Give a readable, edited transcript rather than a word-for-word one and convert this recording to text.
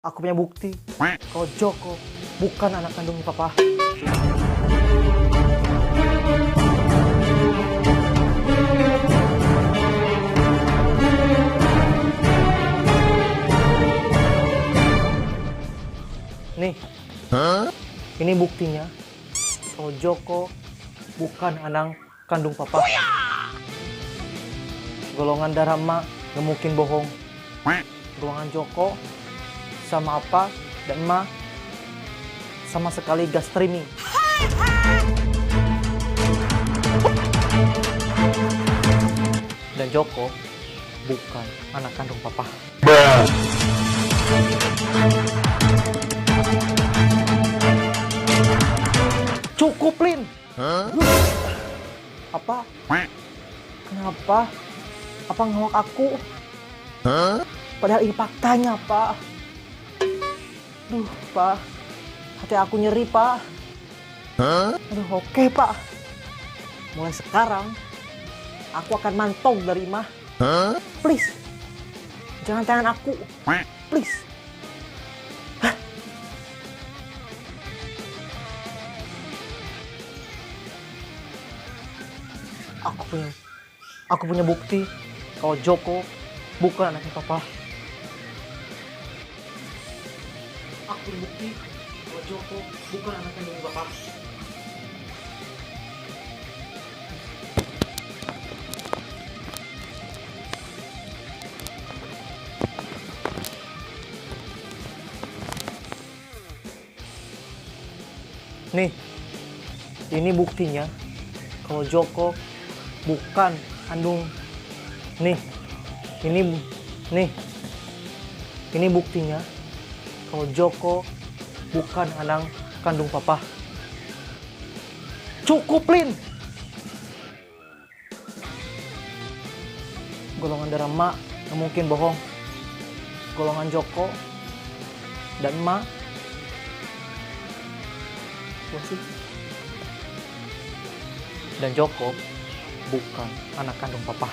Aku punya bukti kalau Joko bukan anak kandungnya papa. Nih, ini buktinya kalau Joko bukan anak kandung papa. Golongan darah emak gak mungkin bohong. Golongan Joko sama apa dan emak sama sekali gas streaming. Dan Joko bukan anak kandung papa. Cukup, Lin. Apa? Kenapa? Apa ngawak aku? Padahal ini faktanya, Pak. Duh, Pak. Hati aku nyeri, Pak. Aduh, oke, Pak. Mulai sekarang, aku akan mantong dari Imah. Please. Jangan tangan aku. Please. Hah? Aku punya bukti kalau Joko bukan anaknya papa. Aku punya bukti kalau Joko bukan anak kandung papa. Nih, ini buktinya kalau Joko bukan kandung. Nih, ini buktinya kalau Joko bukan anak kandung papa. Cukup, Lin. Golongan darah emak gak mungkin bohong. Golongan Joko dan emak dan Joko bukan anak kandung papa.